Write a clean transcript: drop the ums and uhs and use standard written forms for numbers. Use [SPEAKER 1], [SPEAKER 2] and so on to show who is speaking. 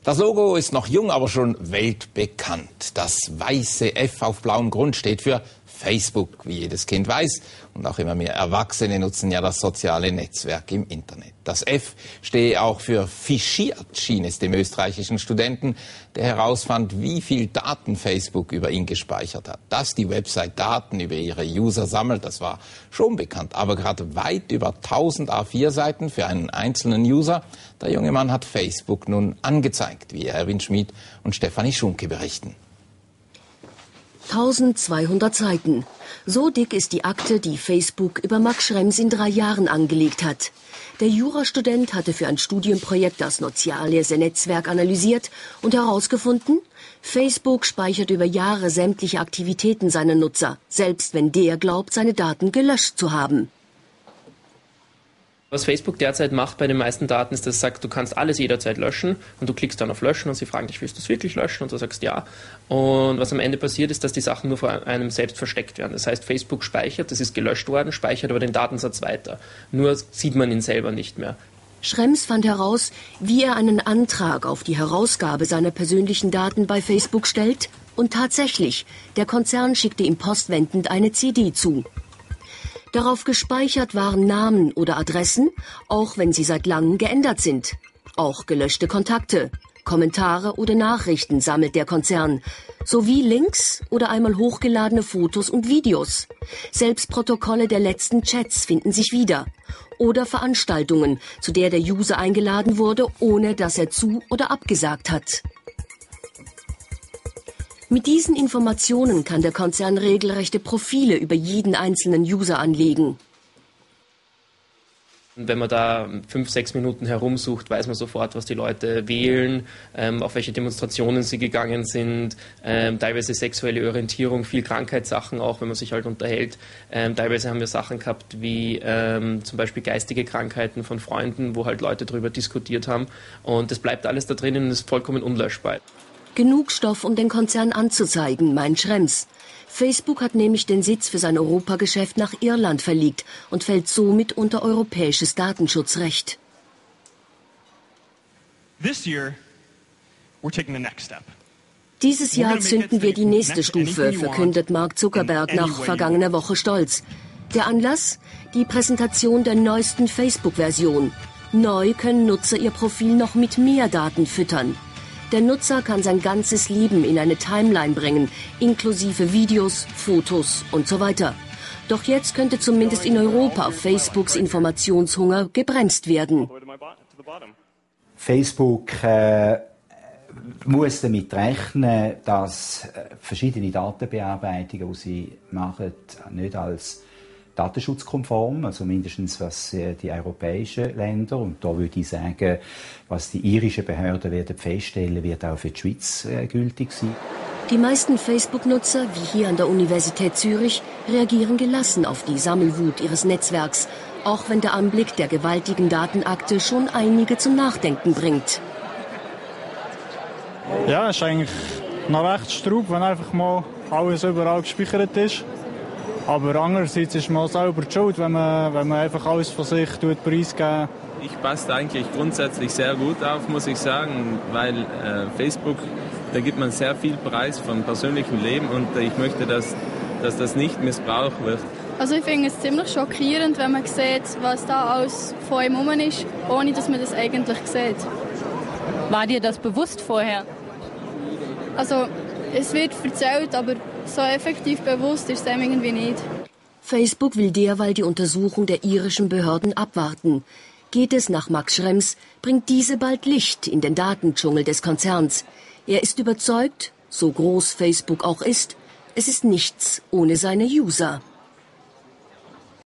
[SPEAKER 1] Das Logo ist noch jung, aber schon weltbekannt. Das weiße F auf blauem Grund steht für Facebook, wie jedes Kind weiß. Und auch immer mehr Erwachsene nutzen ja das soziale Netzwerk im Internet. Das F stehe auch für fischiert, schien es dem österreichischen Studenten, der herausfand, wie viel Daten Facebook über ihn gespeichert hat. Dass die Website Daten über ihre User sammelt, das war schon bekannt. Aber gerade weit über 1000 A4-Seiten für einen einzelnen User. Der junge Mann hat Facebook nun angezeigt, wie Erwin Schmid und Stefanie Schunke berichten.
[SPEAKER 2] 1200 Seiten. So dick ist die Akte, die Facebook über Max Schrems in 3 Jahren angelegt hat. Der Jurastudent hatte für ein Studienprojekt das soziale Netzwerk analysiert und herausgefunden, Facebook speichert über Jahre sämtliche Aktivitäten seiner Nutzer, selbst wenn der glaubt, seine Daten gelöscht zu haben.
[SPEAKER 3] Was Facebook derzeit macht bei den meisten Daten ist, dass es sagt, du kannst alles jederzeit löschen und du klickst dann auf Löschen und sie fragen dich, willst du es wirklich löschen? Und du sagst ja. Und was am Ende passiert ist, dass die Sachen nur vor einem selbst versteckt werden. Das heißt, Facebook speichert, das ist gelöscht worden, speichert aber den Datensatz weiter. Nur sieht man ihn selber nicht mehr.
[SPEAKER 2] Schrems fand heraus, wie er einen Antrag auf die Herausgabe seiner persönlichen Daten bei Facebook stellt. Und tatsächlich, der Konzern schickte ihm postwendend eine CD zu. Darauf gespeichert waren Namen oder Adressen, auch wenn sie seit langem geändert sind. Auch gelöschte Kontakte, Kommentare oder Nachrichten sammelt der Konzern, sowie Links oder einmal hochgeladene Fotos und Videos. Selbst Protokolle der letzten Chats finden sich wieder. Oder Veranstaltungen, zu der der User eingeladen wurde, ohne dass er zu- oder abgesagt hat. Mit diesen Informationen kann der Konzern regelrechte Profile über jeden einzelnen User anlegen.
[SPEAKER 3] Wenn man da 5-6 Minuten herumsucht, weiß man sofort, was die Leute wählen, auf welche Demonstrationen sie gegangen sind, teilweise sexuelle Orientierung, viel Krankheitssachen auch, wenn man sich halt unterhält. Teilweise haben wir Sachen gehabt wie zum Beispiel geistige Krankheiten von Freunden, wo halt Leute darüber diskutiert haben. Und das bleibt alles da drinnen und ist vollkommen unlöschbar.
[SPEAKER 2] Genug Stoff, um den Konzern anzuzeigen, meint Schrems. Facebook hat nämlich den Sitz für sein Europageschäft nach Irland verlegt und fällt somit unter europäisches Datenschutzrecht. Dieses Jahr zünden wir die nächste Stufe, verkündet Mark Zuckerberg nach vergangener Woche stolz. Der Anlass? Die Präsentation der neuesten Facebook-Version. Neu können Nutzer ihr Profil noch mit mehr Daten füttern. Der Nutzer kann sein ganzes Leben in eine Timeline bringen, inklusive Videos, Fotos und so weiter. Doch jetzt könnte zumindest in Europa Facebooks Informationshunger gebremst werden.
[SPEAKER 4] Facebook muss damit rechnen, dass verschiedene Datenbearbeitungen, die sie machen, nicht als datenschutzkonform, also mindestens was die europäischen Länder, und da würde ich sagen, was die irischen Behörden werden feststellen, wird auch für die Schweiz gültig sein.
[SPEAKER 2] Die meisten Facebook-Nutzer, wie hier an der Universität Zürich, reagieren gelassen auf die Sammelwut ihres Netzwerks, auch wenn der Anblick der gewaltigen Datenakte schon einige zum Nachdenken bringt.
[SPEAKER 5] Ja, es ist eigentlich noch recht Straub, wenn einfach mal alles überall gespeichert ist. Aber andererseits ist man auch selber die Schuld, wenn man einfach alles von sich preisgeben.
[SPEAKER 6] Ich passe eigentlich grundsätzlich sehr gut auf, muss ich sagen, weil Facebook, da gibt man sehr viel Preis von persönlichem Leben und ich möchte, dass das nicht missbraucht wird.
[SPEAKER 7] Also ich finde es ziemlich schockierend, wenn man sieht, was da alles vor einem herum ist, ohne dass man das eigentlich sieht.
[SPEAKER 8] War dir das bewusst vorher?
[SPEAKER 7] Also es wird erzählt, aber so effektiv bewusst ist es einem irgendwie nicht.
[SPEAKER 2] Facebook will derweil die Untersuchung der irischen Behörden abwarten. Geht es nach Max Schrems, bringt diese bald Licht in den Datendschungel des Konzerns. Er ist überzeugt, so groß Facebook auch ist, es ist nichts ohne seine User.